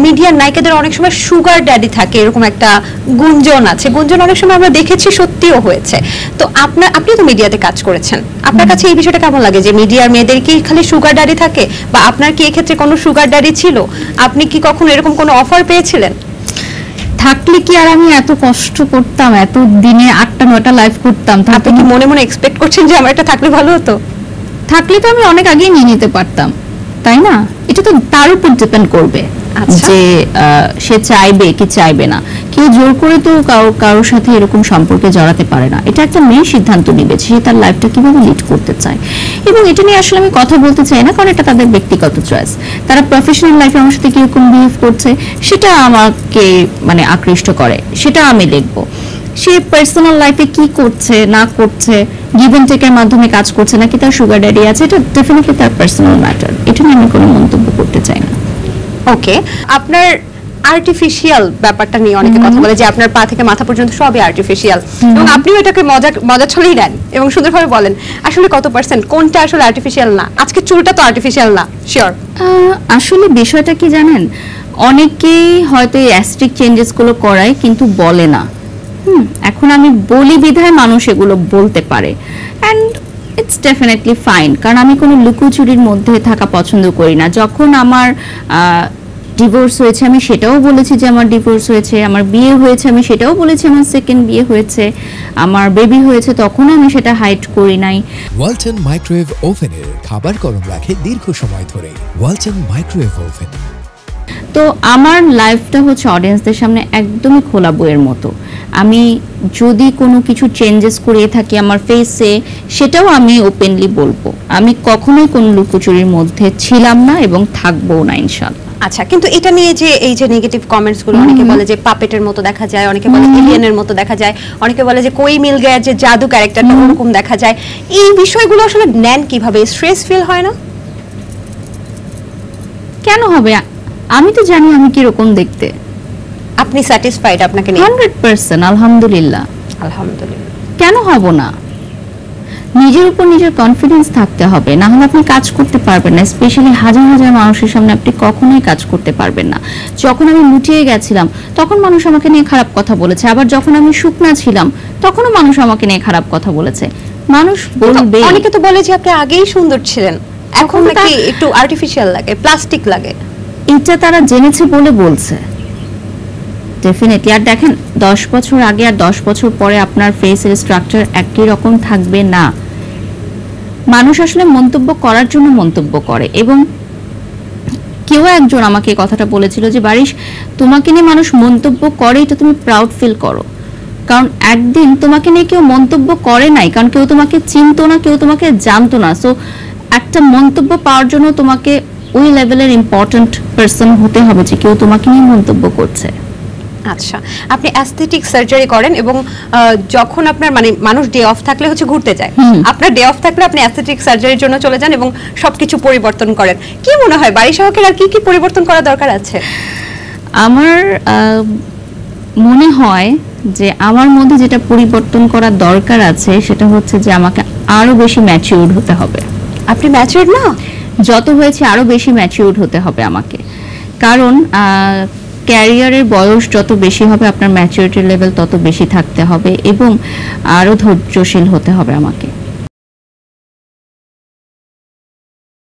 মিডিয়ার নায়িকাদের অনেক সময় সুগার ড্যাডি থাকে, এরকম একটা গুঞ্জন আছে। গুঞ্জন অনেক সময় আমরা দেখেছি, সত্যিও হয়েছে। তো আপনি তো মিডিয়াতে কাজ করেছেন, আপনার কাছে এই বিষয়টা কেমন লাগে যে মিডিয়ার মেয়েদের কি খালি সুগার ড্যাডি থাকে, বা আপনার কি এক্ষেত্রে কোনো সুগার ড্যাডি ছিল? আপনি কি কখনো এরকম কোনো অফার পেয়েছিলেন? থাকলে কি আর আমি এত কষ্ট করতাম, এত দিনে 8টা-9টা লাইভ করতাম? আপনি কি মনে মনে এক্সপেক্ট করছেন যে আমার এটা থাকলে ভালো হতো? থাকলে তো আমি অনেক আগেই নিয়ে নিতে পারতাম, তাই না? এটা তো তার উপর ডিপেন্ড করবে যে সে চাইবে কি চাইবে না। কেউ জোর করে তো কারোর সাথে এরকম সম্পর্কে জড়াতে পারে না। এটা একটা মেয়ে সিদ্ধান্ত নেবে সে তার লাইফটা কিভাবে লিড করতে চায়, এবং এটা নিয়ে আসলে আমি কথা বলতে চাই না, কারণ এটা তাদের ব্যক্তিগত চয়েস। তারা প্রফেশনাল লাইফে আমার সাথে কিরকম বিহেভ করছে সেটা আমাকে মানে আকৃষ্ট করে, সেটা আমি দেখবো। সে পার্সোনাল লাইফে কি করছে না করছে, গিভ এন্ড টেকের মাধ্যমে কাজ করছে নাকি তার সুগার ড্যাডি আছে, এটা ডেফিনেটলি তার পার্সোনাল ম্যাটার। এটা নিয়ে আমি কোনো মন্তব্য করতে চাই না। ওকে, আপনার আর্টিফিশিয়াল ব্যাপারটা নিয়ে অনেকে কথা বলে যে আপনার পা থেকে মাথা পর্যন্ত সবই আর্টিফিশিয়াল, এবং আপনিও এটাকে মজা ছলেই নেন এবং সুন্দরভাবে বলেন। আসলে কত পার্সেন্ট কোনটা আসলে আর্টিফিশিয়াল না? আজকে চুলটা তো আর্টিফিশিয়াল না, শিওর। আসলে বিষয়টা কি জানেন, অনেকেই হয়তো এই অ্যাস্থেটিক চেঞ্জেস গুলো করায় কিন্তু বলে না। এখন আমি বলি বিধায় মানুষ এগুলো বলতে পারে, অ্যান্ড ইটস ডেফিনেটলি ফাইন, কারণ আমি কোনো লুকোচুরির মধ্যে থাকা পছন্দ করি না। যখন আমার ডিভোর্স হয়েছে আমি সেটাও বলেছি যে আমার ডিভোর্স হয়েছে, আমার বিয়ে হয়েছে আমি সেটাও বলেছি আমার সেকেন্ড বিয়ে হয়েছে, আমার বেবি হয়েছে তখনও আমি সেটা হাইড করি নাই। ওয়ালটন মাইক্রোওয়েভ ওভেনের খাবার গরম রাখে দীর্ঘ সময় ধরে। Walton microwave oven. তো আমার লাইফটা হচ্ছে অডিয়েন্সদের সামনে একদমই খোলা বইয়ের মতো। আমি যদি কোনো কিছু চেঞ্জেস করিয়ে থাকি আমার ফেসে, সেটাও আমি ওপেনলি বলবো। আমি কখনোই কোনো লুকোচুরির মধ্যে ছিলাম না এবং থাকবোও না ইনশাআল্লাহ। আচ্ছা, কিন্তু এটা নিয়ে যে এই যে নেগেটিভ কমেন্টস গুলো, অনেকে বলে যে পাপেটের মতো দেখা যায়, অনেকে বলে এলিয়েনের মতো দেখা যায়, অনেকে বলে যে কোই মিল গয়া যে জাদু ক্যারেক্টারটা ওরকম দেখা যায়, এই বিষয়গুলো আসলে নেন কিভাবে? স্ট্রেস ফিল হয় না? কেন হবে? আমি তো জানি আমি কি রকম দেখতে। আপনি স্যাটিসফাইড আপনাকে নিয়ে? 100% আলহামদুলিল্লাহ। আলহামদুলিল্লাহ। কেন হব না? নিজের উপর নিজের কনফিডেন্স থাকতে হবে, না হলে আপনি কাজ করতে পারবেন না। স্পেশালি হাজার হাজার মানুষের সামনে আপনি কখনোই কাজ করতে পারবেন না। যখন আমি লুটিয়ে গেছিলাম তখন মানুষ আমাকে নিয়ে খারাপ কথা বলেছে, আবার যখন আমি শুকনা ছিলাম তখনও মানুষ আমাকে নিয়ে খারাপ কথা বলেছে। মানুষ বলবে। অনেকে তো বলে যে আপনি আগেই সুন্দর ছিলেন, এখন নাকি একটু আর্টিফিশিয়াল লাগে, প্লাস্টিক লাগে। এটা তারা জেনেছে বলে বলছে ডেফিনেটলি। আর দেখেন 10 বছর আগে আর 10 বছর পরে আপনার ফেসের স্ট্রাকচার একই রকম থাকবে না। মানুষ আসলে মন্তব্য করার জন্য মন্তব্য করে, এবং কেউ একজন আমাকে এই কথাটা বলেছিল যে বারিশ, তোমাকে নিয়ে মানুষ মন্তব্য করে এটা তুমি প্রাউড ফিল করো, কারণ একদিন তোমাকে নিয়ে কেউ মন্তব্য করে নাই, কারণ কেউ তোমাকে চিনতো না, কেউ তোমাকে জানতো না। সো একটা মন্তব্য পাওয়ার জন্য তোমাকে ওই লেভেলের ইম্পর্টেন্ট পারসন হতে হবে যে কেউ তোমাকে নিয়ে মন্তব্য করছে। আচ্ছা, আপনি অ্যাস্থেটিক সার্জারি করেন, এবং যখন আপনার মানে মানুষ ডে অফ থাকলে হচ্ছে ঘুরতে যায়, আপনার ডে অফ থাকলে আপনি অ্যাস্থেটিক সার্জারির জন্য চলে যান এবং সবকিছু পরিবর্তন করেন। কি মনে হয় বারিশ হকের আর কি কি পরিবর্তন করা দরকার আছে? আমার মনে হয় যে আমার মধ্যে যেটা পরিবর্তন করা দরকার আছে সেটা হচ্ছে যে আমাকে আরো বেশি ম্যাচিউরড হতে হবে। আপনি ম্যাচিউরড না? যত হয়েছে আরো বেশি ম্যাচিউরড হতে হবে আমাকে, কারণ ক্যারিয়ারের বয়স যত বেশি হবে আপনার ম্যাচুরিটি লেভেল তত বেশি থাকতে হবে, এবং আরো ধৈর্যশীল হতে হবে আমাকে।